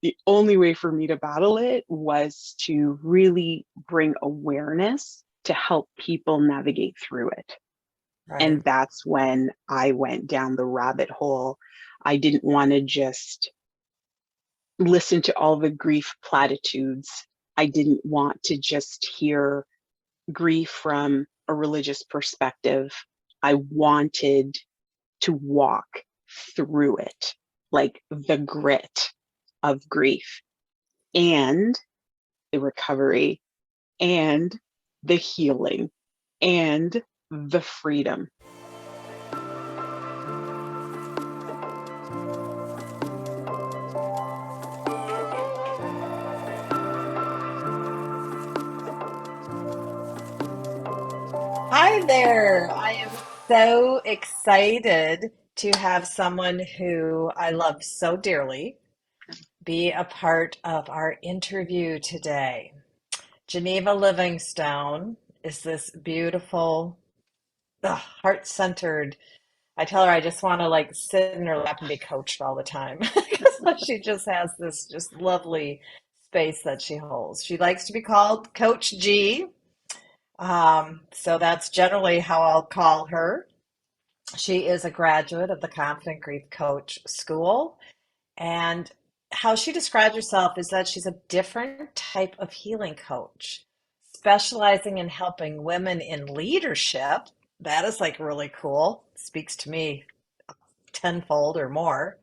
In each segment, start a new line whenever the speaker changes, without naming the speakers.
the only way for me to battle it was to really bring awareness to help people navigate through it.
Right.
And that's when I went down the rabbit hole. I didn't want to just listen to all the grief platitudes. I didn't want to just hear grief from a religious perspective. I wanted to walk through it, like the grit of grief and the recovery and the healing and the freedom.
Hi there. I am so excited to have someone who I love so dearly be a part of our interview today. Geneva Livingstone is this beautiful, heart-centered. I tell her I just want to like sit in her lap and be coached all the time because she just has this just lovely space that she holds. She likes to be called Coach G. So that's generally how I'll call her. She is a graduate of the Confident Grief Coach School. And how she describes herself is that she's a different type of healing coach, specializing in helping women in leadership. That is like really cool. Speaks to me tenfold or more.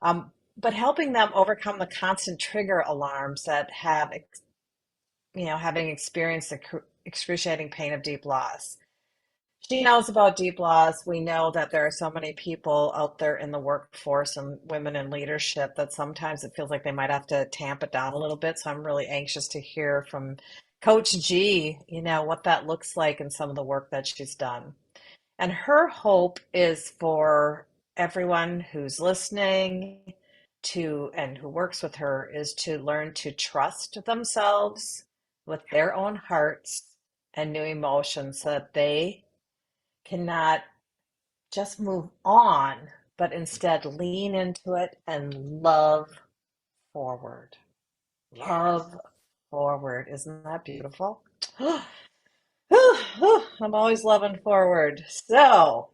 But helping them overcome the constant trigger alarms that have, having experienced the excruciating pain of deep loss. She knows about deep loss. We know that there are so many people out there in the workforce and women in leadership that sometimes it feels like they might have to tamp it down a little bit. So I'm really anxious to hear from Coach G, what that looks like and some of the work that she's done. And her hope is for everyone who's listening to and who works with her is to learn to trust themselves with their own hearts and new emotions so that they cannot just move on, but instead lean into it and love forward.
Yes.
Love forward. Isn't that beautiful? I'm always loving forward. So,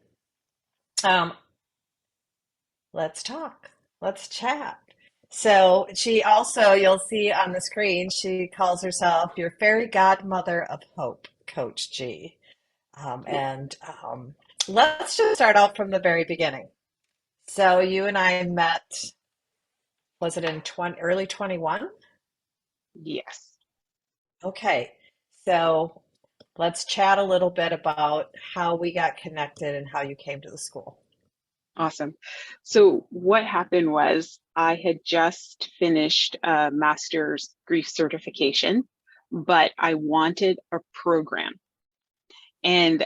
um, let's talk. Let's chat. So, she also, you'll see on the screen, she calls herself your fairy godmother of hope, Coach G. And let's just start out from the very beginning. So you and I met, was it in early 21?
Yes.
Okay. So let's chat a little bit about how we got connected and how you came to the school.
Awesome. So what happened was I had just finished a master's grief certification, but I wanted a program. And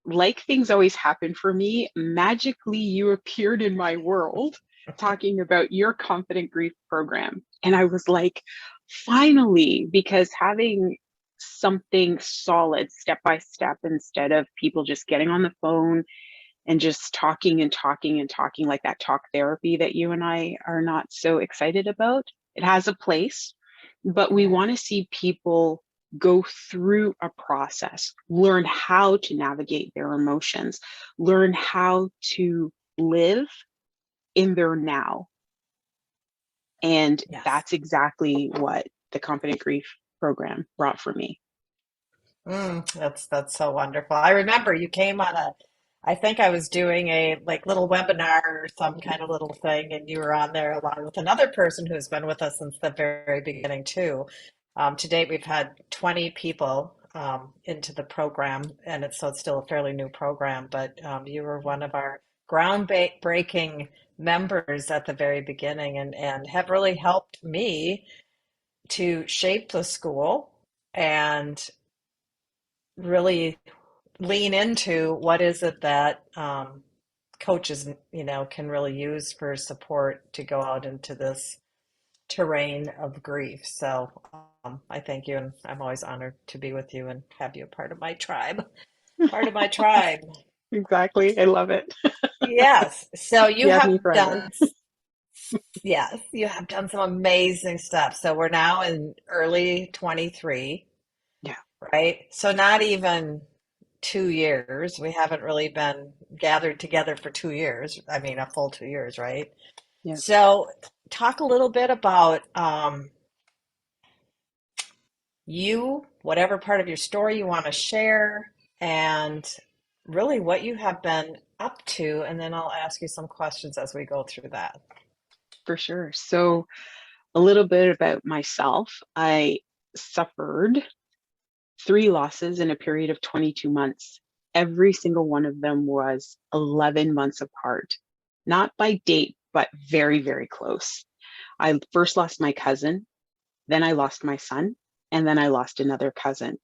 like things always happen for me, magically you appeared in my world talking about your confident grief program. And I was like, finally, because having something solid step by step instead of people just getting on the phone and just talking and talking and talking like that talk therapy that you and I are not so excited about. It has a place, but we
Right.
want to see people go through a process, learn how to navigate their emotions, learn how to live in their now. And
Yes.
that's exactly what the Confident Grief program brought for me.
That's so wonderful. I remember you came on I think I was doing a like little webinar or some kind of little thing, and you were on there along with another person who's been with us since the very beginning too. To date, we've had 20 people into the program, and it's still a fairly new program, but you were one of our groundbreaking members at the very beginning and have really helped me to shape the school and really lean into what is it that coaches, can really use for support to go out into this terrain of grief. So I thank you, and I'm always honored to be with you and have you a part of my tribe. Part of my tribe.
Exactly. I love it.
Yes. So you
You have me
have
forever.
done Yes, you have done some amazing stuff. So we're now in early 23,
Yeah.
right? So not even 2 years. We haven't really been gathered together for 2 years. I mean, a full 2 years, right?
Yeah,
So talk a little bit about you, whatever part of your story you want to share, and really what you have been up to. And then I'll ask you some questions as we go through that.
for sure. So a little bit about myself. I suffered 3 losses in a period of 22 months. Every single one of them was 11 months apart, not by date, but very, very close. I first lost my cousin, then I lost my son, and then I lost another cousin.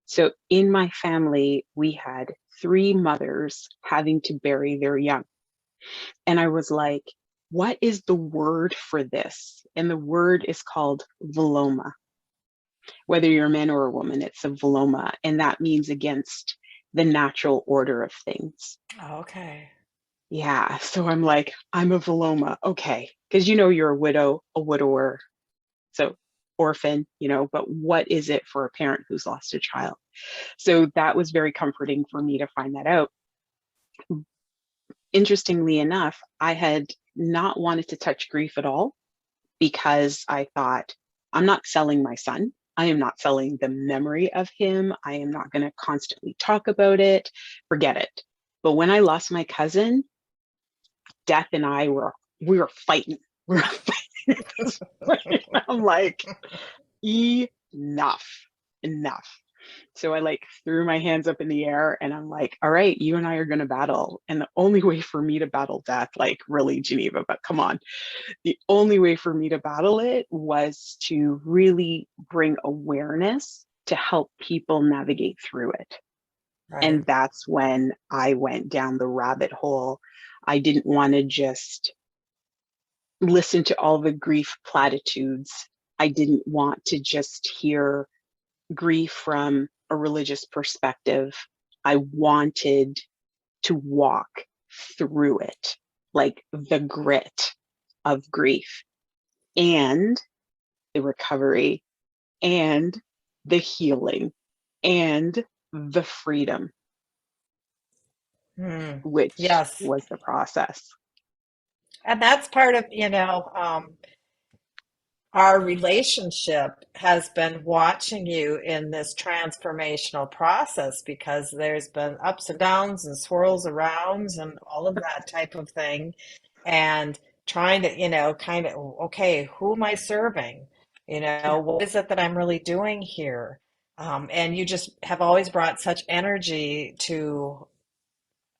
So in my family, we had 3 mothers having to bury their young. And I was like, what is the word for this? And the word is called veloma. Whether you're a man or a woman, it's a veloma. And that means against the natural order of things.
Okay.
Yeah. So I'm like, I'm a veloma. Okay. Because you're a widow, a widower. So orphan, but what is it for a parent who's lost a child? So that was very comforting for me to find that out. Interestingly enough, I had not wanted to touch grief at all because I thought, I'm not selling my son. I am not selling the memory of him. I am not going to constantly talk about it. Forget it. But when I lost my cousin, death and I we were fighting. We were fighting at this point. I'm like, enough, enough. So I like threw my hands up in the air and I'm like, all right, you and I are going to battle. And the only way for me to battle death, like really, Geneva, but come on, the only way for me to battle it was to really bring awareness to help people navigate through it.
Right.
And that's when I went down the rabbit hole. I didn't want to just listen to all the grief platitudes. I didn't want to just hear grief from a religious perspective. I wanted to walk through it, like the grit of grief and the recovery and the healing and the freedom,
Hmm.
which
Yes.
was the process.
And that's part of, our relationship has been watching you in this transformational process because there's been ups and downs and swirls arounds and all of that type of thing. And trying to, kind of, okay, who am I serving?
Yeah,
What is it that I'm really doing here? And you just have always brought such energy to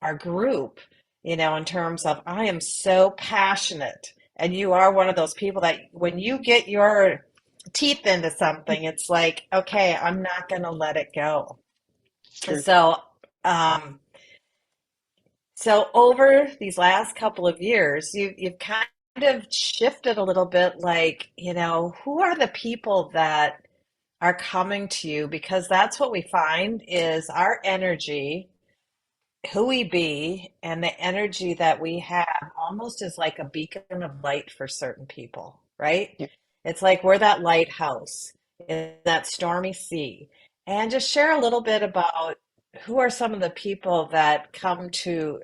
our group, in terms of I am so passionate. And you are one of those people that when you get your teeth into something, it's like, okay, I'm not going to let it go.
it's true.
So, um, so over these last couple of years, you've kind of shifted a little bit, like, who are the people that are coming to you? Because that's what we find is our energy who we be and the energy that we have almost is like a beacon of light for certain people, right?
Yeah.
It's like we're that lighthouse in that stormy sea. And just share a little bit about who are some of the people that come to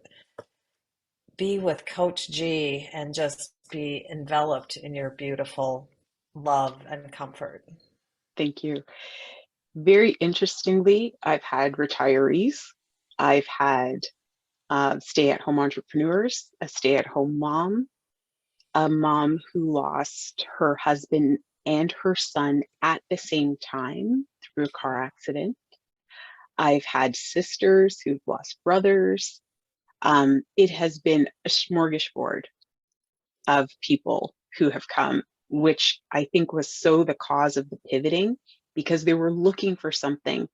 be with Coach G and just be enveloped in your beautiful love and comfort.
Thank you. Very interestingly, I've had retirees, I've had stay at home entrepreneurs, a stay at home mom, a mom who lost her husband and her son at the same time through a car accident. I've had sisters who've lost brothers. It has been a smorgasbord of people who have come, which I think was so the cause of the pivoting because they were looking for something.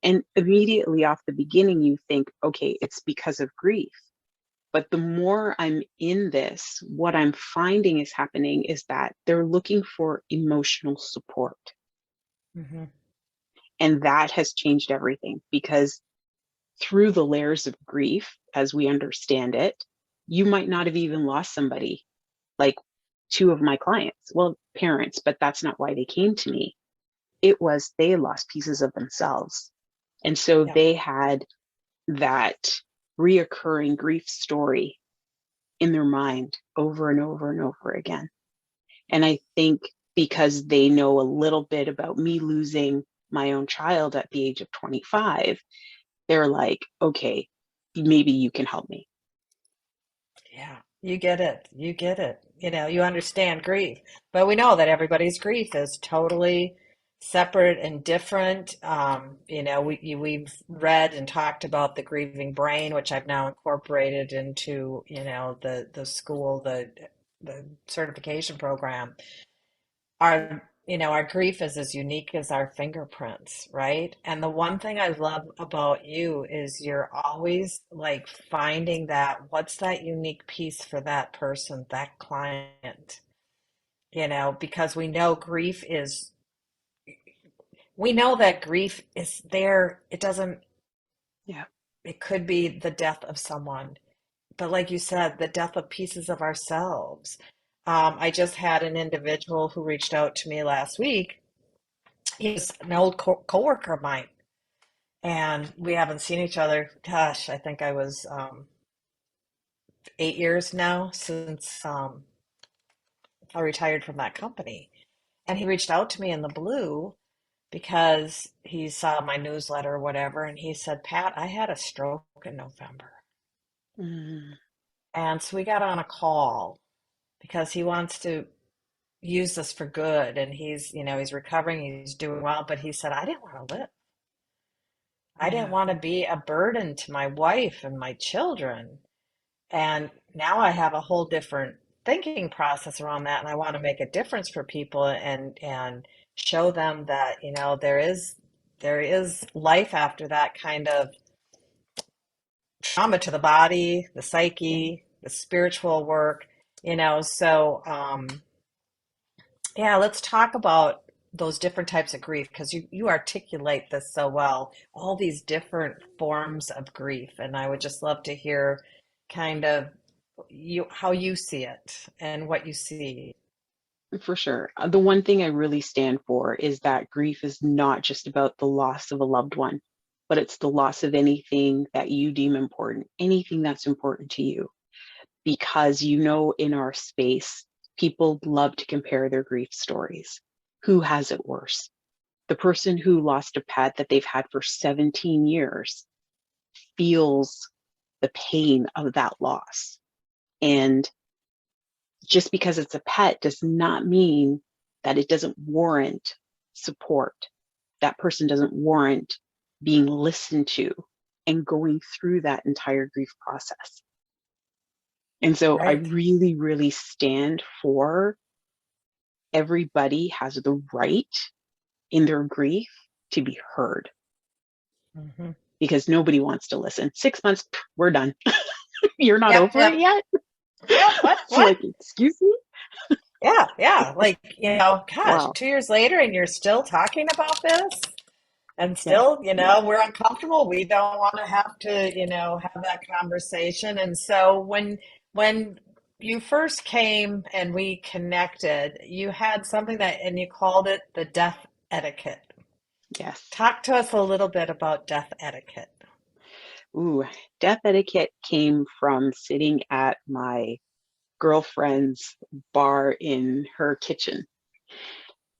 And immediately off the beginning, you think, okay, it's because of grief. But the more I'm in this, what I'm finding is happening is that they're looking for emotional support.
Hmm.
And that has changed everything because through the layers of grief, as we understand it, you might not have even lost somebody. Like two of my clients, well, parents, but that's not why they came to me. It was they lost pieces of themselves. And so
Yeah.
they had that reoccurring grief story in their mind over and over and over again. And I think because they know a little bit about me losing my own child at the age of 25, they're like, okay, maybe you can help me.
Yeah, you get it. You get it. You know, you understand grief. But we know that everybody's grief is totally separate and different. You know, we've read and talked about the grieving brain, which I've now incorporated into, you know, the school, the certification program. Our grief is as unique as our fingerprints, right? And the one thing I love about you is you're always like finding that what's that unique piece for that person, that client, because we know that grief is there.
Yeah.
It could be the death of someone, but like you said, the death of pieces of ourselves. I just had an individual who reached out to me last week. He's an old coworker of mine, and we haven't seen each other. Gosh, I think I was 8 years now since I retired from that company. And he reached out to me in the blue because he saw my newsletter or whatever, and he said, "Pat, I had a stroke in November."
Mm,
And so we got on a call because he wants to use this for good, and he's recovering, he's doing well, but he said, "I didn't want to live. I didn't
yeah.
want to be a burden to my wife and my children." And now I have a whole different thinking process around that, and I want to make a difference for people and show them that, there is life after that kind of trauma to the body, the
Yeah.
psyche, the spiritual work, so yeah, let's talk about those different types of grief because you articulate this so well, all these different forms of grief. And I would just love to hear kind of how you see it and what you see.
For sure. The one thing I really stand for is that grief is not just about the loss of a loved one, but it's the loss of anything that you deem important, anything that's important to you. Because in our space, people love to compare their grief stories. Who has it worse? The person who lost a pet that they've had for 17 years feels the pain of that loss. And just because it's a pet does not mean that it doesn't warrant support. That person doesn't warrant being listened to and going through that entire grief process. And so I
Right.
really, really stand for everybody has the right in their grief to be heard
Hmm.
because nobody wants to listen. 6 months, we're done. You're not
Yep,
over it
yep,
yet?
yep. What?
It's
What?
like, excuse me?
Yeah, yeah. Like, gosh,
Wow.
2 years later and you're still talking about this? And
Yeah.
still, we're uncomfortable. We don't want to have to, have that conversation. And so when you first came and we connected, you had something and you called it the death etiquette.
Yes.
Talk to us a little bit about death etiquette.
Ooh, death etiquette came from sitting at my girlfriend's bar in her kitchen.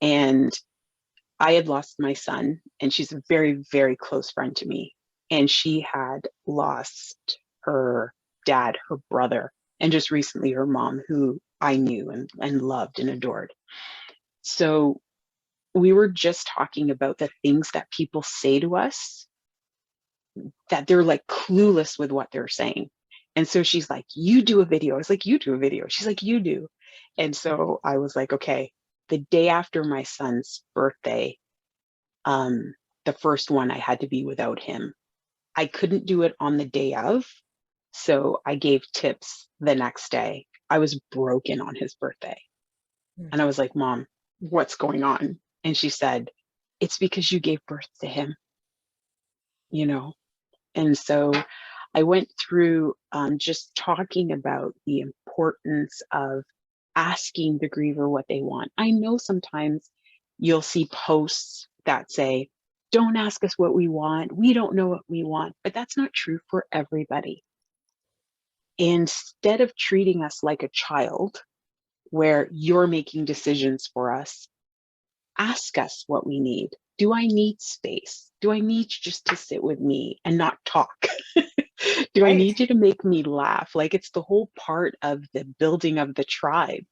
And I had lost my son, and she's a very, very close friend to me. And she had lost her dad, her brother, and just recently her mom, who I knew and loved and adored. So we were just talking about the things that people say to us that they're like clueless with what they're saying. And so she's like, you do a video. I was like, you do a video. She's like, you do. And so I was like, okay, the day after my son's birthday, um, the first one I had to be without him. I couldn't do it on the day of. So I gave tips the next day. I was broken on his birthday. And I was like, Mom, what's going on? And she said, it's because you gave birth to him, you know? And so I went through just talking about the importance of asking the griever what they want. I know sometimes you'll see posts that say, don't ask us what we want. We don't know what we want. But that's not true for everybody. Instead of treating us like a child where you're making decisions for us, ask us what we need. Do I need space? Do I need you just to sit with me and not talk? Do I
Right.
need you to make me laugh? Like, it's the whole part of the building of the tribe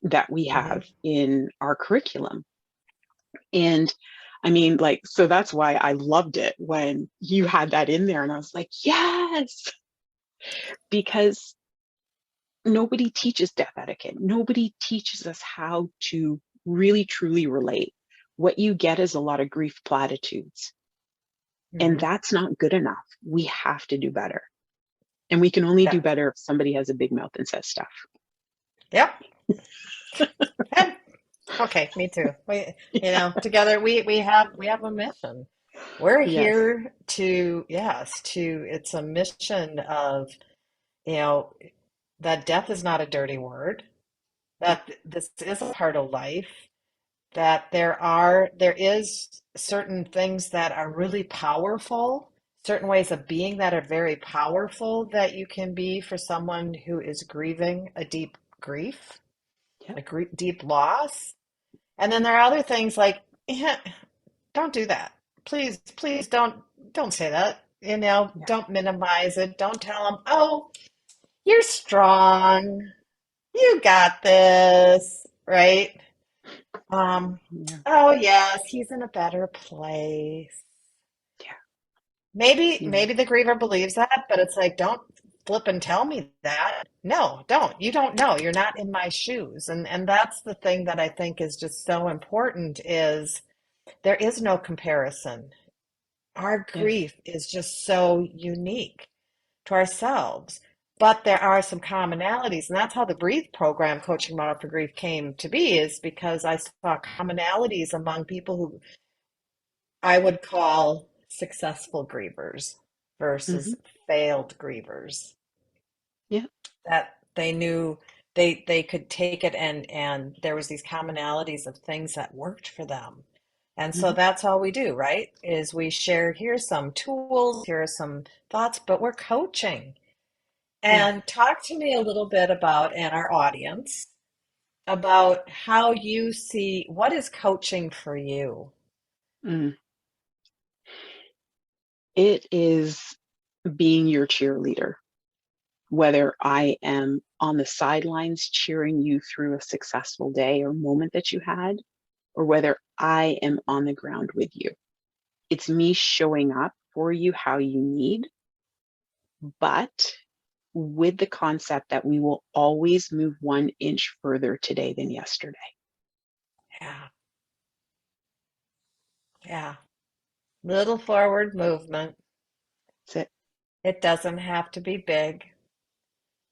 that we
Hmm.
have in our curriculum. And I mean, like, so that's why I loved it when you had that in there. And I was like, yes, because nobody teaches death etiquette. Nobody teaches us how to really truly relate. What you get is a lot of grief platitudes. And
Hmm.
that's not good enough. We have to do better. And we can only do
Yeah.
better if somebody has a big mouth and says stuff.
Yep. And okay, me too. Together we have a mission. We're
Yes.
here to, yes, it's a mission of, you know, that death is not a dirty word,
Yeah.
that this is a part of life, that there is certain things that are really powerful, certain ways of being that are very powerful that you can be for someone who is grieving a deep grief,
Yeah.
deep loss. And then there are other things like, yeah, don't do that. Please, please don't say that.
Yeah.
Don't minimize it. Don't tell them, "Oh, you're strong. You got this." Right? Um,
Yeah.
oh yes, he's in a better place.
Yeah. Yeah.
Maybe the griever believes that, but it's like, don't flip and tell me that. No, don't. You don't know. You're not in my shoes. And that's the thing that I think is just so important is there is no comparison. Our
Yes.
grief is just so unique to ourselves. But there are some commonalities, and that's how the Breathe program, Coaching Model for Grief, came to be, is because I saw commonalities among people who I would call successful grievers
Hmm.
versus failed grievers.
Yeah.
That they knew they could take it, and there was these commonalities of things that worked for them. And so
Hmm.
that's all we do, right? Is we share, here's some tools, here are some thoughts, but we're coaching.
Yeah.
And talk to me a little bit about, and our audience, about how you see what is coaching for you.
Mm. It is being your cheerleader, whether I am on the sidelines cheering you through a successful day or moment that you had, or whether I am on the ground with you. It's me showing up for you how you need, but with the concept that we will always move 1 inch further today than yesterday.
Yeah, yeah. Little forward movement.
That's it.
It doesn't have to be big.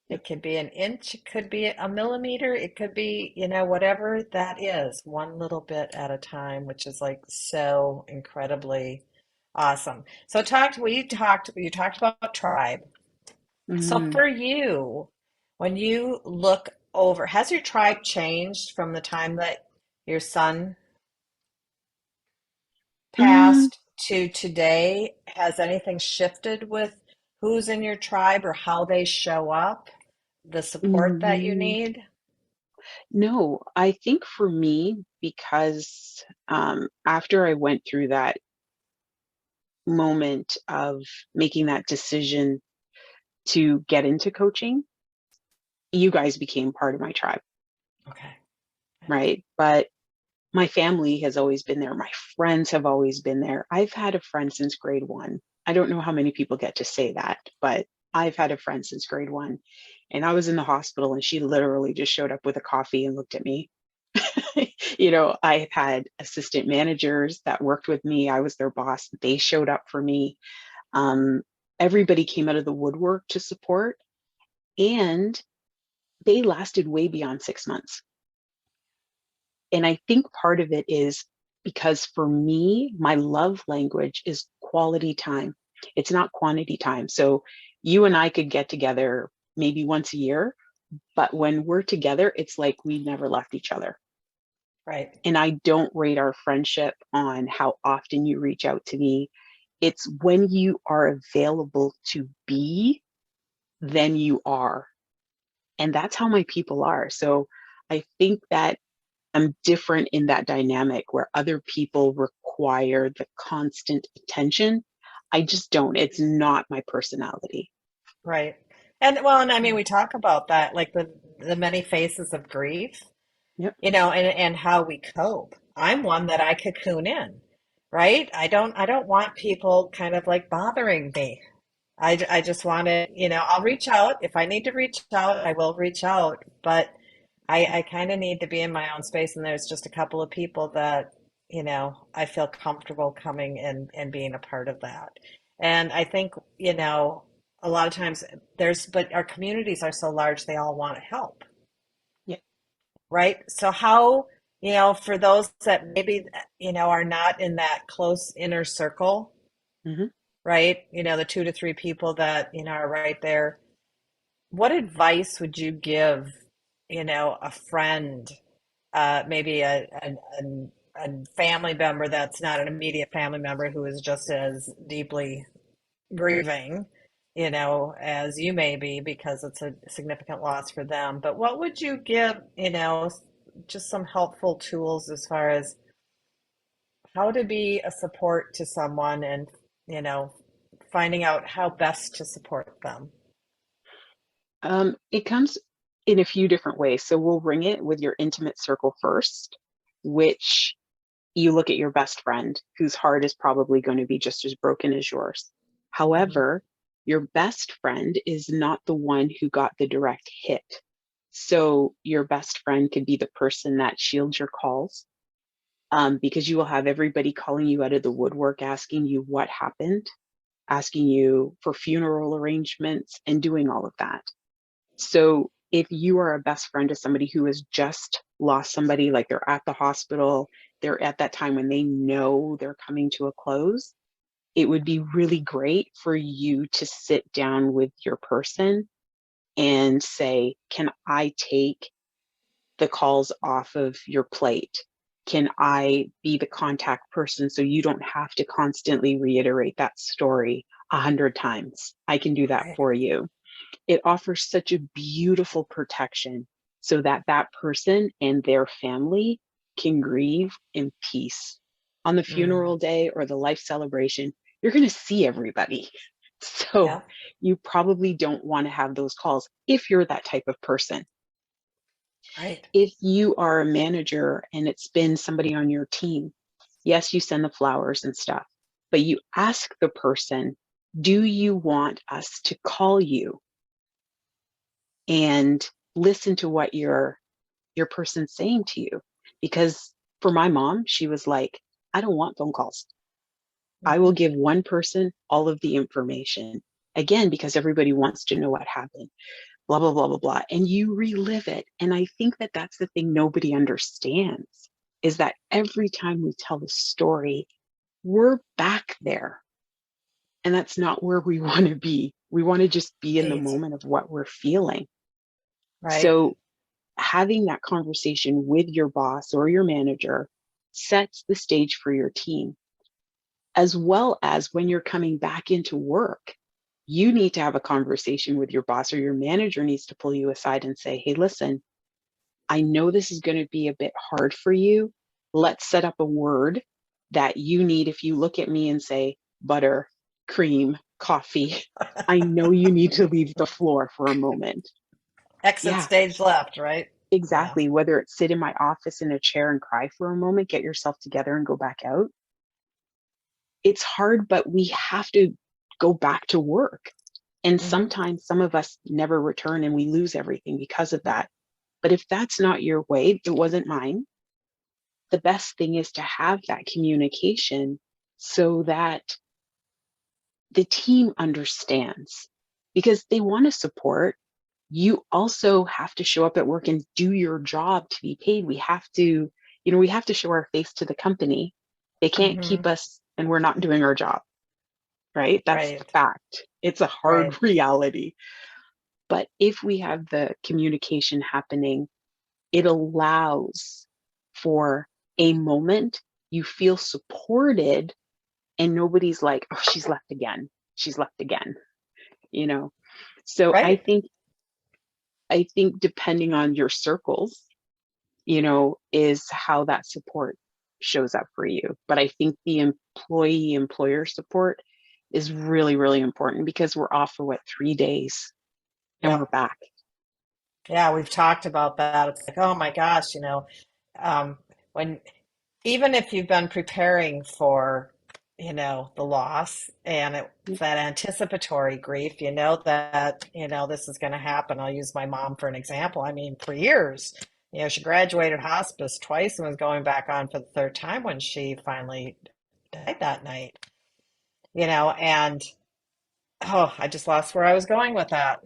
Yep.
It could be an inch, it could be a millimeter, it could be, whatever that is, one little bit at a time, which is like so incredibly awesome. So you talked about tribe. So
Mm,
for you, when you look over, has your tribe changed from the time that your son
mm,
past to today? Has anything shifted with who's in your tribe or how they show up, the support that you
mm.
need?
No, I think for me, because after I went through that moment of making that decision to get into coaching, you guys became part of my tribe,
Okay.
right? But my family has always been there. My friends have always been there. I've had a friend since grade one. I don't know how many people get to say that, but I've had a friend since grade one. And I was in the hospital and she literally just showed up with a coffee and looked at me. I had assistant managers that worked with me. I was their boss. They showed up for me. Um, Everybody came out of the woodwork to support, and they lasted way beyond 6 months. And I think part of it is because for me, my love language is quality time. It's not quantity time. So you and I could get together maybe once a year, But when we're together, it's like we never left each other.
Right.
And I don't rate our friendship on how often you reach out to me. It's when you are available to be, then you are. And that's how my people are. So I think that I'm different in that dynamic where other people require the constant attention. I just don't. It's not my personality.
Right. And well, and I mean,
Yeah.
we talk about that, like the many faces of grief,
Yep.
and how we cope. I'm one that I cocoon in, right? I don't want people kind of like bothering me. I just want to, I'll reach out. If I need to reach out, I will reach out. But I kind of need to be in my own space. And there's just a couple of people that, I feel comfortable coming and being a part of that. And I think, a lot of times but our communities are so large, they all want to help,
Yep.
right? So how, for those that maybe, are not in that close inner circle,
Hmm.
right? The 2 to 3 people that, are right there. What advice would you give, a friend, maybe a family member that's not an immediate family member who is just as deeply grieving, as you may be because it's a significant loss for them. But what would you give, just some helpful tools as far as how to be a support to someone and, you know, finding out how best to support them?
It comes in a few different ways. So we'll ring it with your intimate circle first, which you look at your best friend whose heart is probably going to be just as broken as yours.
Hmm.
However, your best friend is not the one who got the direct hit. So your best friend could be the person that shields your calls, because you will have everybody calling you out of the woodwork, asking you what happened, asking you for funeral arrangements, and doing all of that. So if you are a best friend to somebody who has just lost somebody, like they're at the hospital, they're at that time when they know they're coming to a close, it would be really great for you to sit down with your person and say, can I take the calls off of your plate? Can I be the contact person so you don't have to constantly reiterate that story 100 times? I can do that
Right.
for you. It offers such a beautiful protection so that that person and their family can grieve in peace. On the
Mm.
funeral day or the life celebration, you're going to see everybody. So
Yeah.
you probably don't want to have those calls if you're that type of person.
Right.
If you are a manager and it's been somebody on your team, yes, you send the flowers and stuff, but you ask the person, do you want us to call you and listen to what your person's saying to you? Because for my mom, she was like, I don't want phone calls. I will
Hmm.
give one person all of the information. Again, because everybody wants to know what happened, blah, blah, blah, blah, blah. And you relive it. And I think that that's the thing nobody understands is that every time we tell the story, we're back there. And that's not where we want to be. We want to just be in the
Right.
moment of what we're feeling.
Right.
So having that conversation with your boss or your manager sets the stage for your team, as well as when you're coming back into work. You need to have a conversation with your boss, or your manager needs to pull you aside and say, hey, listen, I know this is going to be a bit hard for you. Let's set up a word that you need. If you look at me and say butter, cream, coffee, I know you need to leave the floor for a moment.
Exit
Yeah,
stage left, right? Yeah.
exactly. Whether it's sit in my office in a chair and cry for a moment, get yourself together and go back out. It's hard, but we have to go back to work. And
Hmm.
sometimes some of us never return and we lose everything because of that. But if that's not your way, it wasn't mine. The best thing is to have that communication so that the team understands, because they want to support. You also have to show up at work and do your job to be paid. We have to, we have to show our face to the company. They can't
Hmm.
keep us and we're not doing our job, right? That's the
Right.
fact. It's a hard
Right.
reality. But if we have the communication happening, it allows for a moment you feel supported and nobody's like, oh, she's left again. She's left again, you know? So
Right.
I think depending on your circles, is how that support shows up for you. But I think the employee employer support is really, really important because we're off for what, 3 days and we're
Yep.
back.
Yeah, we've talked about that. It's like, oh my gosh, when even if you've been preparing for, the loss and
Yeah.
it's that anticipatory grief, you know that, this is going to happen. I'll use my mom for an example. I mean, for years, she graduated hospice twice and was going back on for the third time when she finally died that night, and oh, I just lost where I was going with that.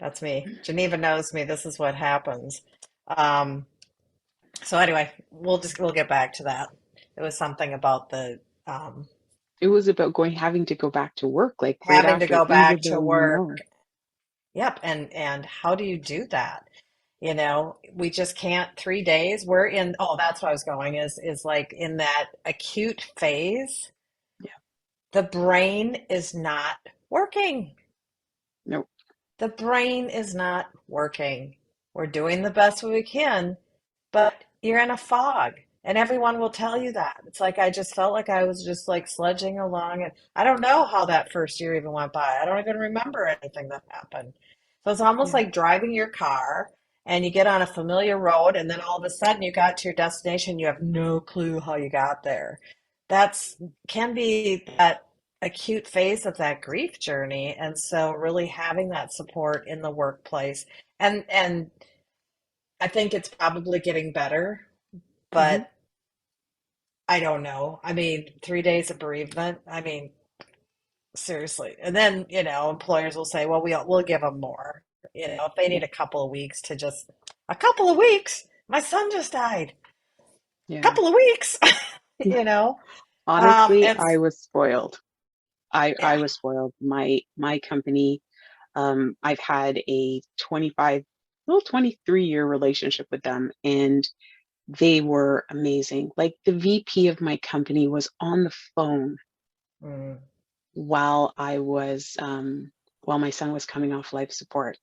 That's me. Geneva knows me. This is what happens. Um, so anyway, we'll get back to that. It was something about the
It was about having to go back to work like right
having to
after,
go
even
back to
though you
work.
know.
Yep, and how do you do that? We just can't 3 days. We're in, oh, that's what I was going is like in that acute phase,
Yeah.
the brain is not working.
Nope.
The brain is not working. We're doing the best we can, but you're in a fog. And everyone will tell you that. It's like I just felt like I was just like sledging along. And I don't know how that first year even went by. I don't even remember anything that happened. So it's almost
Yeah.
like driving your car and you get on a familiar road, and then all of a sudden you got to your destination. You have no clue how you got there. That's can be that acute phase of that grief journey. And so really having that support in the workplace. And I think it's probably getting better,
Hmm.
but I don't know. I mean, 3 days of bereavement. I mean, seriously. And then, employers will say, well, we'll give them more. If they
Yeah.
need a couple of weeks to just a couple of weeks. My son just died.
Yeah.
Couple of weeks. you know.
Honestly,
It's
I was spoiled. I
yeah.
was spoiled. My company, I've had a 25, well, 23-year relationship with them, and they were amazing. Like the VP of my company was on the phone
Mm,
while while my son was coming off life support.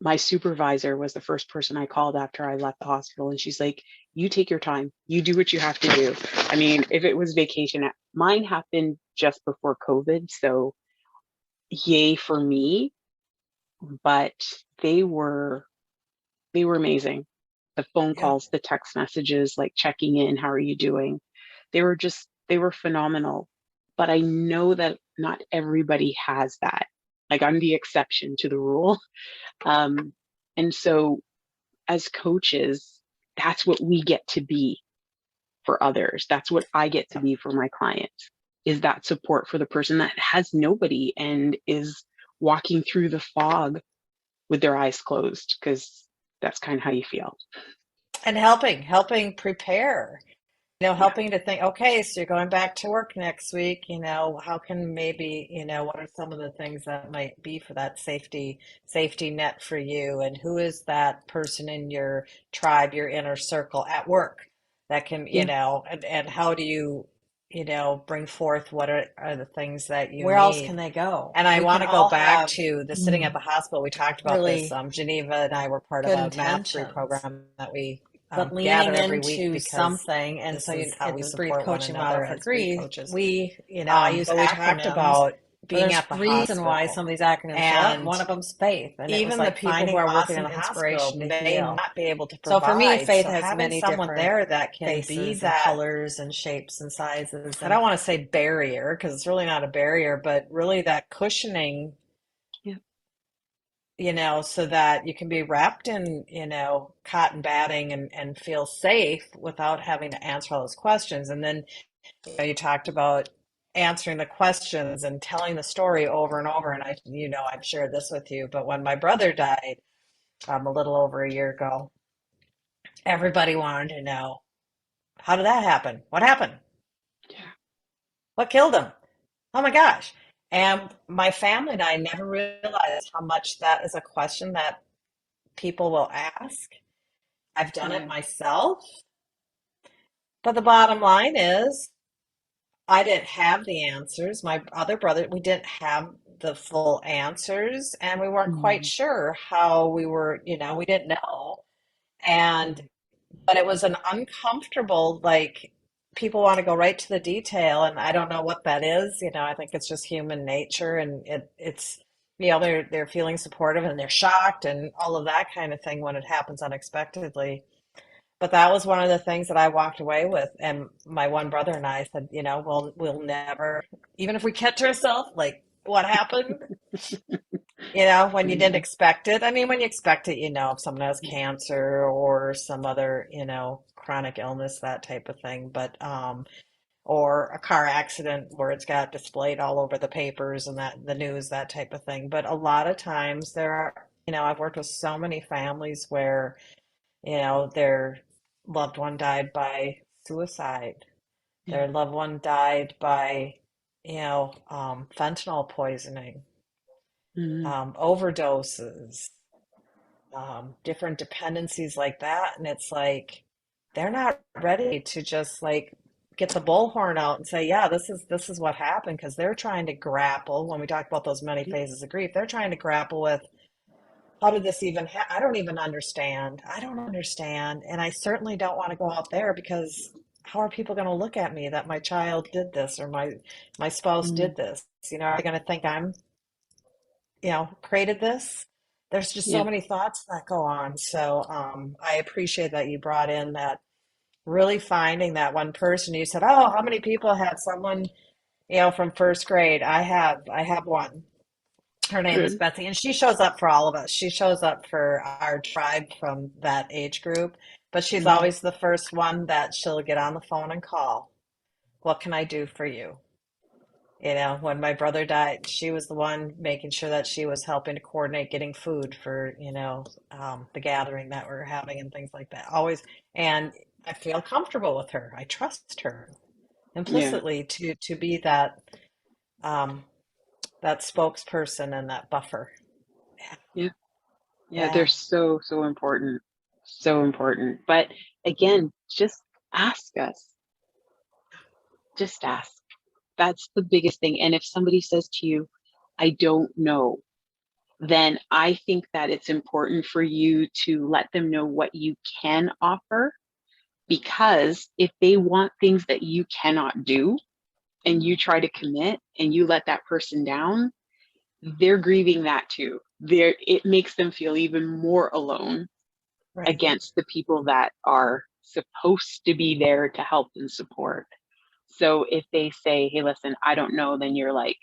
My supervisor was the first person I called after I left the hospital, and she's like, "You take your time. You do what you have to do." I mean, if it was vacation, mine happened just before COVID, so yay for me, but they were they were amazing. The phone
yeah.
calls, the text messages, like checking in, how are you doing? They were phenomenal. But I know that not everybody has that. Like I'm the exception to the rule. Um, and so as coaches, that's what we get to be for others. That's what I get to
Yeah.
be for my clients, is that support for the person that has nobody and is walking through the fog with their eyes closed, because that's kind of how you feel.
And helping prepare.
Yeah.
Helping to think, okay, so you're going back to work next week, how can maybe, what are some of the things that might be for that safety net for you? And who is that person in your tribe, your inner circle at work that can,
Yeah.
and how do you, bring forth what are the things that you
Where else can
need?
they go?
And I
We
want
can
to go
all
back
have
to the sitting at the hospital. We talked about this.
really
Geneva and I were part of
good
a mastery
intentions,
program that we
but leaning
gather every week
into
because
something, and
this
so
is how
it's
we
a brief
support one
coaching model
another
for
as grief
grief.
coaches.
I use
But we talked
acronyms,
about
but
being
there's
at the
reason why
hospital,
some of these acronyms show up.
and
One of them's faith, and it was
even the
like
people who
finding
are working in
awesome
the hospital
inspiration to
may
heal.
not be able to
So for me,
provide.
faith
So
has
having
many
someone
different
there that can be
faces and
that,
colors and shapes and sizes,
I
and
don't want to say barrier because it's really not a barrier, but really that cushioning,
Yeah.
so that you can be wrapped in, cotton batting and feel safe without having to answer all those questions. And then, you talked about answering the questions and telling the story over and over. And I've shared this with you, but when my brother died, a little over a year ago, everybody wanted to know, how did that happen? What happened?
Yeah.
What killed him? Oh my gosh.
And my family and I never realized how much that is a question that people will ask. I've done it
Yeah.
myself, but the bottom line is I didn't have the answers. My other brother, we didn't have the full answers, and we weren't quite
Mm,
sure how we were, we didn't know. And
mm,
but it was an uncomfortable, like, people want to go right to the detail, and I don't know what that is. I think it's just human nature, and it's they're feeling supportive and they're shocked and all of that kind of thing when it happens unexpectedly. But that was one of the things that I walked away with, and my one brother and I said, we'll never, even if we catch ourselves, like, what happened? When you didn't
yeah.
expect it. I mean, when you expect it, if someone has cancer or some other, chronic illness, that type of thing. But, or a car accident where it's got displayed all over the papers and that the news, that type of thing. But a lot of times there are, I've worked with so many families where, their loved one died by suicide.
Yeah.
Their loved one died by, fentanyl poisoning,
Mm,
overdoses, different dependencies like that. And it's like they're not ready to just like get the bullhorn out and say, yeah, this is what happened, because they're trying to grapple. When we talk about those many
yeah.
phases of grief, they're trying to grapple with, how did this even I don't even understand. I don't understand. And I certainly don't want to go out there, because how are people going to look at me that my child did this, or my spouse
Mm,
did this? Are they going to think I'm, created this? There's just so
yeah.
many thoughts that go on. So I appreciate that you brought in that, really finding that one person. You said, oh, how many people have someone, from first grade? I have one. Her name is
Good.
Betsy, and she shows up for all of us. She shows up for our tribe from that age group, but she's
Mm,
always the first one that she'll get on the phone and call. What can I do for you? When my brother died, she was the one making sure that she was helping to coordinate getting food for, the gathering that we're having and things like that. Always. And I feel comfortable with her. I trust her
yeah.
implicitly to be um, that spokesperson and that buffer.
Yeah. Yeah. They're
Yeah.
so, so important. So important. But again, just ask us. Just ask. That's the biggest thing. And if somebody says to you, I don't know, then I think that it's important for you to let them know what you can offer. Because if they want things that you cannot do and you try to commit and you let that person down, they're grieving that too. It makes them feel even more alone
Right.
against the people that are supposed to be there to help and support. So if they say, hey, listen, I don't know, then you're like,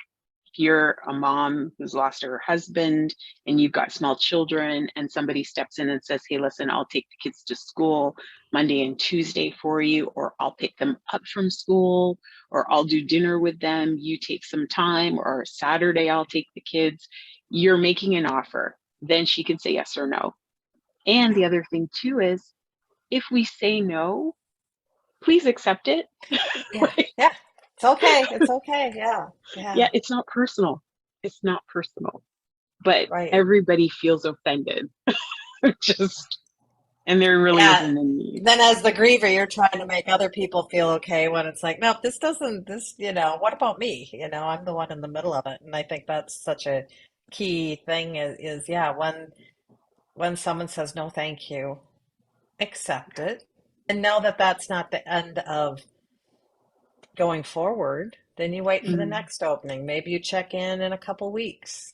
if you're a mom who's lost her husband and you've got small children and somebody steps in and says, hey, listen, I'll take the kids to school Monday and Tuesday for you, or I'll pick them up from school, or I'll do dinner with them, you take some time, or Saturday I'll take the kids, you're making an offer. Then she can say yes or no. And
Yeah.
the other thing too is if we say no, please accept it.
Yeah.
Like,
Yeah. It's okay. It's okay. Yeah.
yeah,
Yeah.
it's not personal. It's not personal, but
Right.
everybody feels offended. Just, and there really
Yeah.
isn't a need.
Then as the griever, you're trying to make other people feel okay when it's like, no, this doesn't, this, what about me? I'm the one in the middle of it. And I think that's such a key thing is yeah, when someone says no, thank you, accept it and know that that's not the end of going forward. Then you wait for the
Mm,
next opening. Maybe you check in a couple weeks.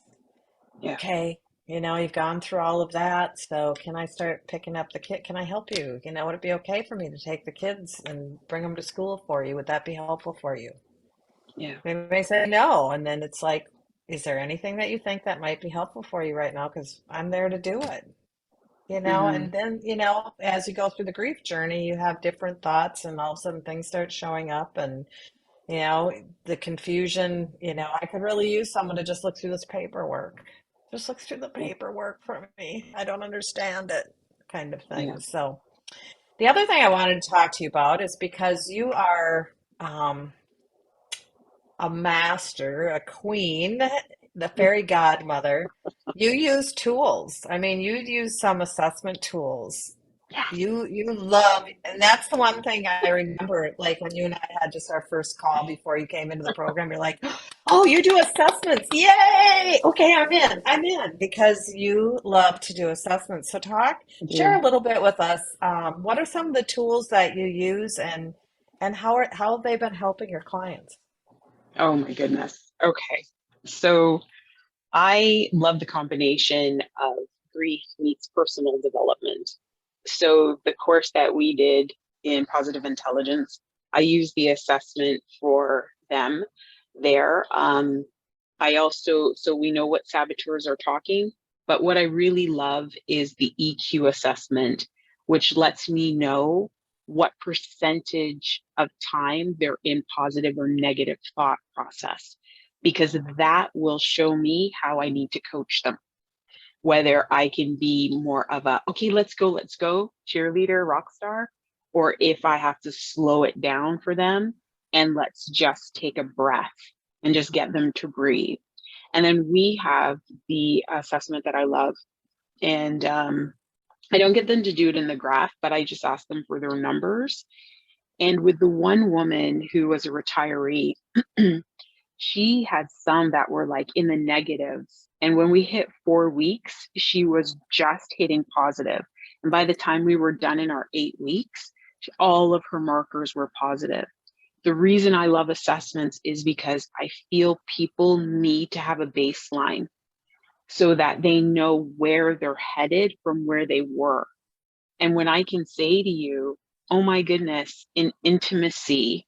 yeah,
Okay, you've gone through all of that, so can I start picking up the kid? Can I help you? Would it be okay for me to take the kids and bring them to school for you? Would that be helpful for you?
yeah.
They may say no, and then it's like, is there anything that you think that might be helpful for you right now? Because I'm there to do it.
Hmm.
And then, as you go through the grief journey, you have different thoughts, and all of a sudden things start showing up, and you know, the confusion, I could really use someone to just look through this paperwork. Just look through the
Yeah,
paperwork for me. I don't understand it, kind of
yeah.
thing. So, the other thing I wanted to talk to you about is because you are, um, a master, a queen, the fairy godmother. You use tools. I mean, you use some assessment tools.
Yes.
You love, and that's the one thing I remember, like when you and I had just our first call before you came into the program, you're like, oh, you do assessments. Yay! Okay, I'm in. I'm in because you love to do assessments. So
I
share
do.
a little bit with us. What are some of the tools that you use and how have they been helping your clients?
Oh my goodness. Okay. So I love the combination of grief meets personal development. So the course that we did in positive intelligence, I use the assessment for them there. I also, so we know what saboteurs are talking, but what I really love is the EQ assessment, which lets me know what percentage of time they're in positive or negative thought process, because that will show me how I need to coach them. Whether I can be more of a, okay, let's go, cheerleader, rock star, or if I have to slow it down for them and let's just take a breath and just get them to breathe. And then we have the assessment that I love. And I don't get them to do it in the graph, but I just ask them for their numbers. And with the one woman who was a retiree, she had some that were like in the negatives. And when we hit 4 weeks, she was just hitting positive. And by the time we were done in our 8 weeks, all of her markers were positive. The reason I love assessments is because I feel people need to have a baseline so that they know where they're headed from where they were. And when I can say to you, oh my goodness, in intimacy,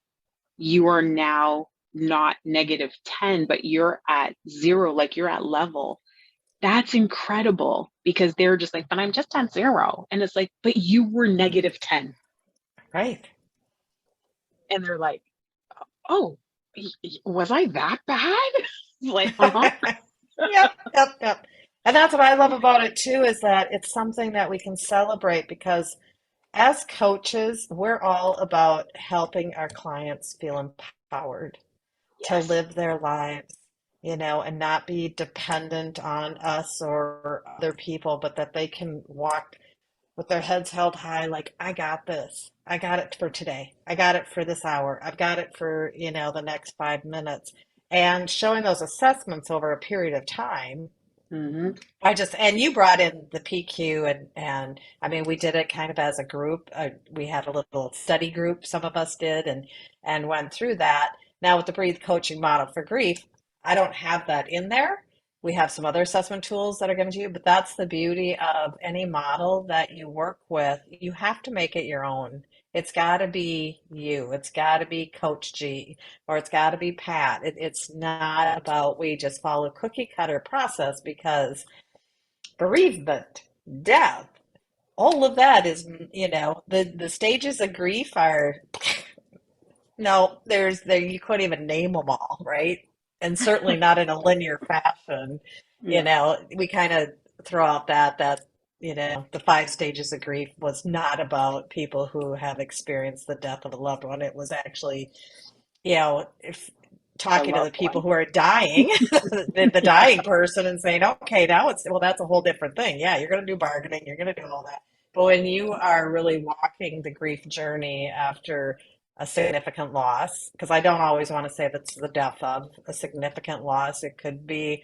you are now not -10, but you're at 0, like you're at level. That's incredible because they're just like, but I'm just at 0. And it's like, but you were -10.
Right.
And they're like, oh, was I that bad? Like, uh-huh.
Yep, yep, yep. And that's what I love about it too, is that it's something that we can celebrate because as coaches, we're all about helping our clients feel empowered to
Yes.
live their lives, and not be dependent on us or other people, but that they can walk with their heads held high, like, I got this. I got it for today. I got it for this hour. I've got it for, the next 5 minutes. And showing those assessments over a period of time.
Mm-hmm.
And you brought in the PQ and I mean, we did it kind of as a group. We had a little study group, some of us did, and went through that. Now with the Breathe coaching model for grief, I don't have that in there. We have some other assessment tools that are given to you, but that's the beauty of any model that you work with. You have to make it your own. It's got to be you. It's got to be Coach G or it's got to be Pat. It's not about we just follow cookie cutter process because bereavement, death, all of that is, the stages of grief are no, there you couldn't even name them all, right? And certainly not in a linear fashion.
Yeah.
We kind of throw out that the 5 stages of grief was not about people who have experienced the death of a loved one. It was actually, if
The
talking to the
loved
people
one.
who are dying, the dying person and saying, okay, now that's a whole different thing. Yeah, you're going to do bargaining, you're going to do all that. But when you are really walking the grief journey after a significant loss, because I don't always want to say that's the death of a significant loss. It could be,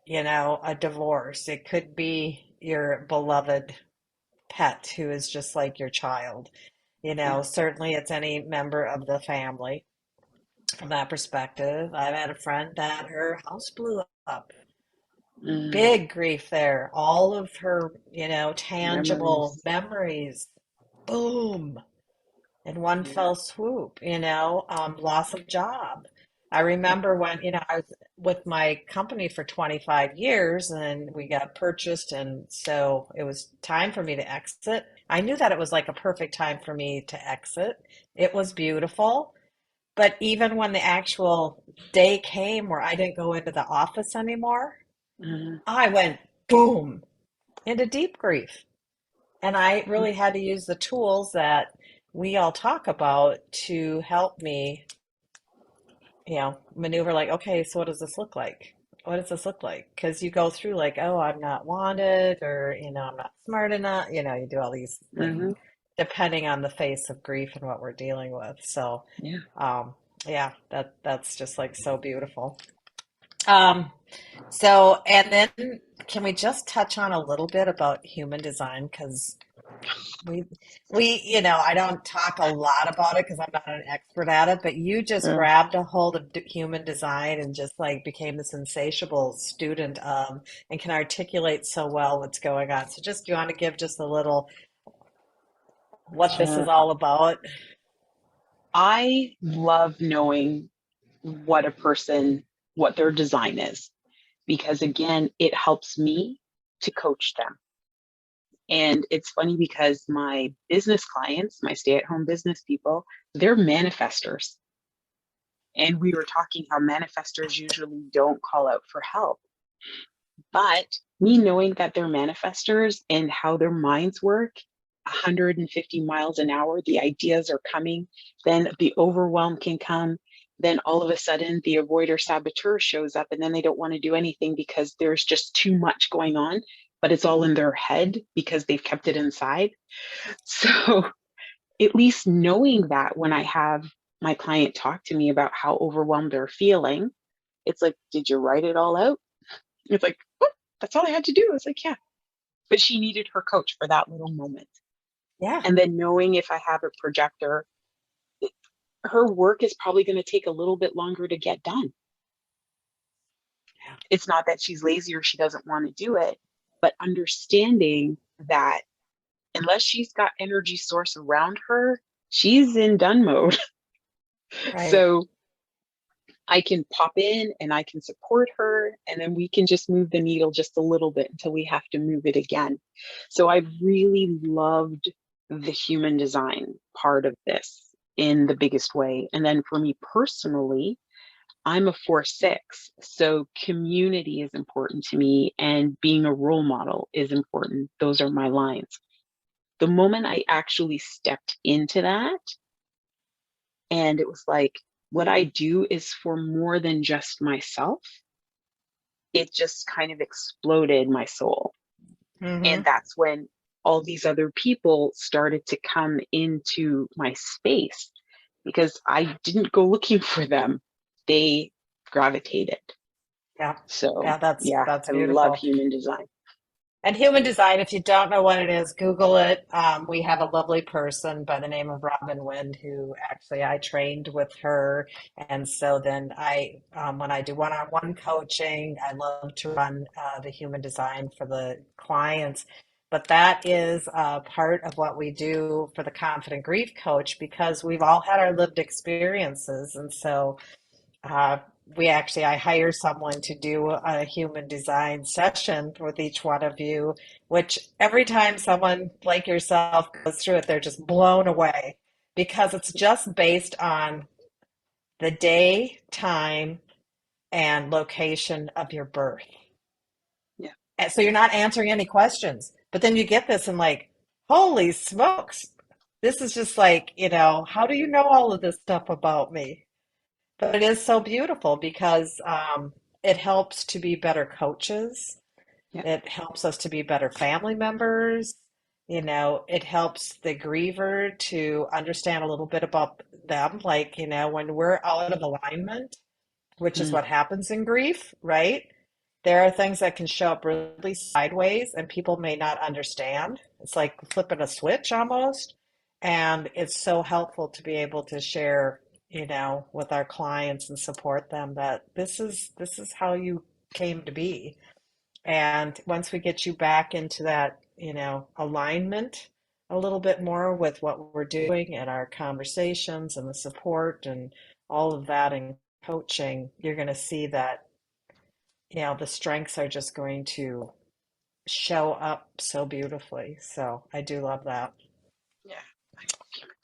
a divorce. It could be your beloved pet who is just like your child.
Yeah.
Certainly it's any member of the family from that perspective. I've had a friend that her house blew up.
Mm.
Big grief there. All of her, tangible
Memories.
memories, boom, in one
Yeah.
fell swoop, loss of job. I remember when, I was with my company for 25 years and we got purchased. And so it was time for me to exit. I knew that it was like a perfect time for me to exit. It was beautiful. But even when the actual day came where I didn't go into the office anymore,
Mm.
I went boom into deep grief. And I really had to use the tools that we all talk about to help me maneuver like, okay, so what does this look like? What does this look like? Because you go through like, oh, I'm not wanted, or, I'm not smart enough. You do all these, like,
Hmm.
depending on the face of grief and what we're dealing with. So,
Yeah.
um, yeah, that's just like so beautiful. Um, so, and then can we just touch on a little bit about human design? Because we, I don't talk a lot about it because I'm not an expert at it, but you just
Uh,
grabbed a hold of human design and just like became this insatiable student of and can articulate so well what's going on. So just, do you want to give just a little what this is
sure.
all about?
I love knowing what a person, what their design is, because again, it helps me to coach them. And it's funny because my business clients, my stay at home business people, they're manifestors. And we were talking how manifestors usually don't call out for help. But me knowing that they're manifestors and how their minds work, 150 miles an hour, the ideas are coming, then the overwhelm can come. Then all of a sudden, the avoider saboteur shows up, and then they don't want to do anything because there's just too much going on, but it's all in their head because they've kept it inside. So, at least knowing that when I have my client talk to me about how overwhelmed they're feeling, it's like, did you write it all out? It's like, "Oh, that's all I had to do." I was like, yeah. But she needed her coach for that little moment.
Yeah.
And then knowing if I have a projector, her work is probably going to take a little bit longer to get done. It's not that she's lazy or she doesn't want to do it, but understanding that unless she's got energy source around her, she's in done mode.
Right.
So I can pop in and I can support her, and then we can just move the needle just a little bit until we have to move it again. So I really loved the human design part of this in the biggest way. And then for me personally, I'm a 4/6. So community is important to me and being a role model is important. Those are my lines. The moment I actually stepped into that, and it was like, what I do is for more than just myself. It just kind of exploded my soul. And
Mm-hmm.
that's when all these other people started to come into my space because I didn't go looking for them. They gravitated.
Yeah.
So,
Yeah,
yeah,
that's
I love
beautiful.
human design.
And human design, if you don't know what it is, Google it. We have a lovely person by the name of Robin Wind who actually I trained with her. And so then when I do one-on-one coaching, I love to run the human design for the clients. But that is part of what we do for the Confident Grief Coach because we've all had our lived experiences. And so uh, I hire someone to do a human design session with each one of you, which every time someone like yourself goes through it, they're just blown away because it's just based on the day, time, and location of your birth.
Yeah.
And so you're not answering any questions, but then you get this and like, holy smokes, this is just like, how do you know all of this stuff about me? But it is so beautiful because it helps to be better coaches.
Yeah.
It helps us to be better family members. It helps the griever to understand a little bit about them. Like, when we're out of alignment, which is
Mm,
what happens in grief, right? There are things that can show up really sideways and people may not understand. It's like flipping a switch almost. And it's so helpful to be able to share, with our clients and support them that this is how you came to be. And once we get you back into that, alignment a little bit more with what we're doing and our conversations and the support and all of that in coaching, you're going to see that, the strengths are just going to show up so beautifully. So I do love that.
yeah. I love human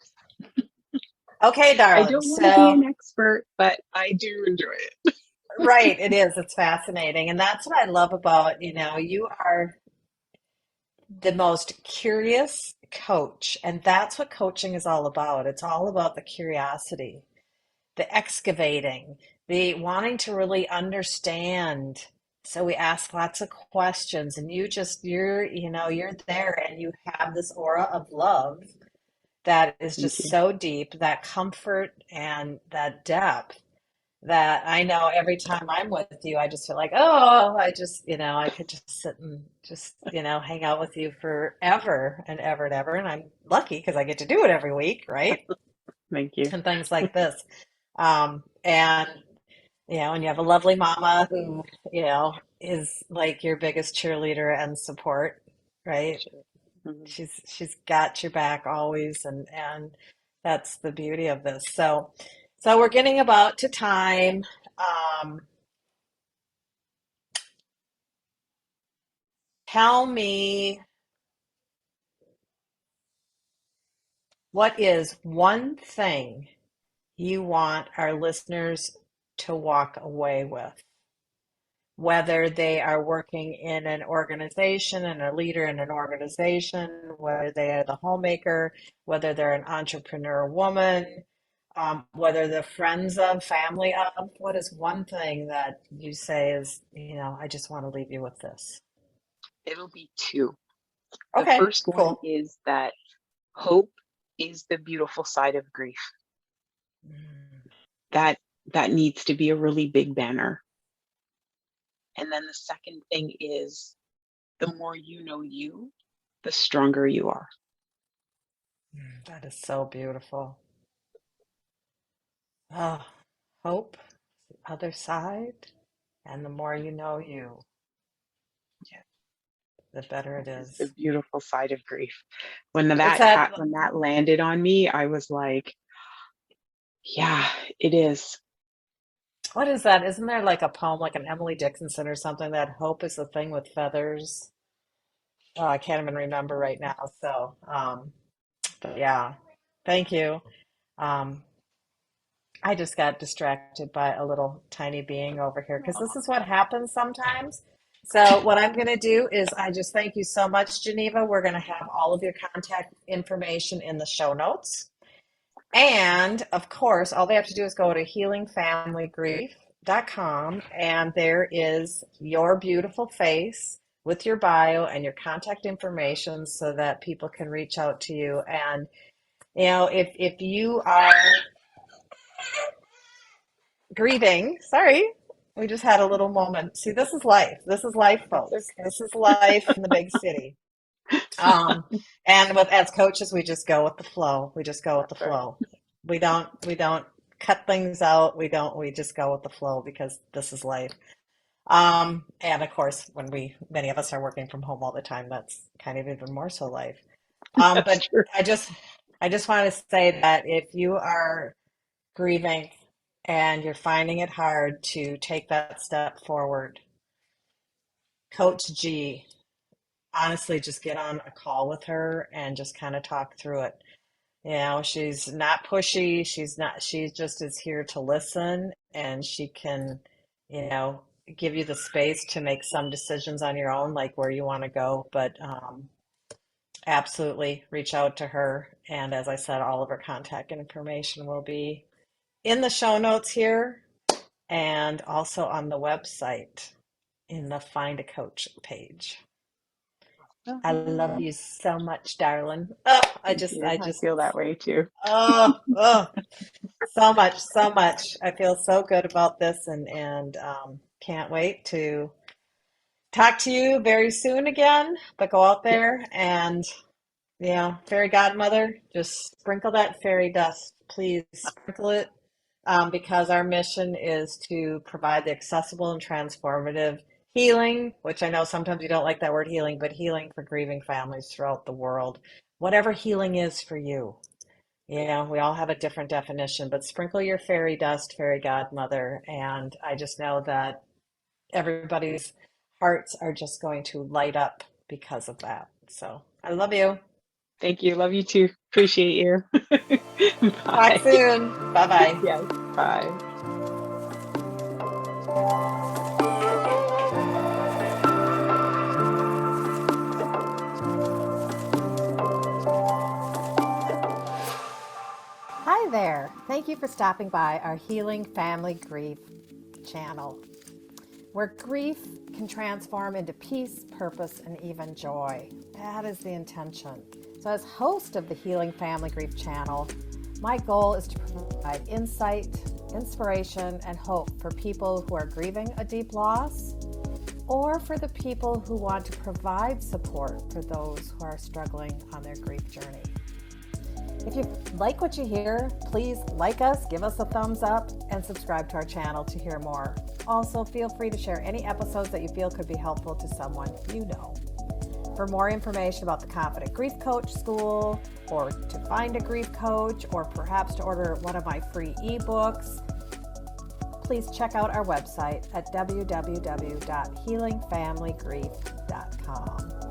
Okay,
design. I
darling.
don't want to be
So,
an expert, but I do enjoy it.
right, it is. It's fascinating. And that's what I love about, you are the most curious coach. And that's what coaching is all about. It's all about the curiosity. the excavating, the wanting to really understand. So we ask lots of questions, and you're there, and you have this aura of love that is
Thank
just
you.
so deep, that comfort and that depth that I know every time I'm with you, I just feel like, oh, I could just sit and just, hang out with you forever and ever and ever. And I'm lucky because I get to do it every week, right?
Thank you.
And things like this. And and you have a lovely mama who, is like your biggest cheerleader and support, right?
Sure. Mhm.
She's got your back always, and that's the beauty of this. So we're getting about to time. Um, Tell me, what is one thing you want our listeners to walk away with? Whether they are working in an organization and a leader in an organization, whether they are the homemaker, whether they're an entrepreneur woman, whether they're friends of, family of, what is one thing that you say is, I just want to leave you with this?
It'll be two. The
Okay,
first one
cool.
is that hope is the beautiful side of grief.
Mm,
That that needs to be a really big banner. And then the second thing is the more you know you, the stronger you are.
that is so beautiful. Oh, hope, the other side, and the more you know you,
Yeah,
the better it
that is the
is.
beautiful side of grief. When
What's that?
when that landed on me, I was like, yeah, it is.
What is that? Isn't there like a poem, like an Emily Dickinson or something, that hope is the thing with feathers? Oh, I can't even remember right now. So, but yeah, thank you. Um, I just got distracted by a little tiny being over here because this is what happens sometimes. So, what I'm going to do is I just thank you so much, Geneva. We're going to have all of your contact information in the show notes. And of course, all they have to do is go to healingfamilygrief.com, and there is your beautiful face with your bio and your contact information so that people can reach out to you. And if you are grieving, sorry, we just had a little moment. See, this is life. This is life,
That's
folks.
okay.
This is life in the big city. Um, and as coaches, we just go with the flow. We just go with the
That's right.
flow. We don't cut things out. We just go with the flow because this is life. And of course, when many of us are working from home all the time, that's kind of even more so life.
That's
But
true.
I just want to say that if you are grieving and you're finding it hard to take that step forward, Coach G, honestly, just get on a call with her and just kind of talk through it. She's not pushy. She just is here to listen, and she can, you know, give you the space to make some decisions on your own, like where you want to go. But absolutely reach out to her. And as I said, all of her contact information will be in the show notes here and also on the website in the Find a Coach page. I love you so much, darling. Oh,
Thank you.
I
I
just,
feel that way too.
oh, so much, so much. I feel so good about this, and can't wait to talk to you very soon again. But go out
Yeah.
there and, fairy godmother, just sprinkle that fairy dust. Please sprinkle it, because our mission is to provide the accessible and transformative healing, which I know sometimes you don't like that word healing, but healing for grieving families throughout the world. Whatever healing is for you. We all have a different definition, but sprinkle your fairy dust, fairy godmother, and I just know that everybody's hearts are just going to light up because of that. So I love you.
Thank you. Love you too. Appreciate you.
Talk
Bye.
soon. Bye bye.
Yes. Bye.
Hi there. Thank you for stopping by our Healing Family Grief channel, where grief can transform into peace, purpose, and even joy. That is the intention. So as host of the Healing Family Grief channel, my goal is to provide insight, inspiration, and hope for people who are grieving a deep loss, or for the people who want to provide support for those who are struggling on their grief journey. If you like what you hear, please like us, give us a thumbs up, and subscribe to our channel to hear more. Also, feel free to share any episodes that you feel could be helpful to someone you know. For more information about the Confident Grief Coach School, or to find a grief coach, or perhaps to order one of my free ebooks, please check out our website at www.healingfamilygrief.com.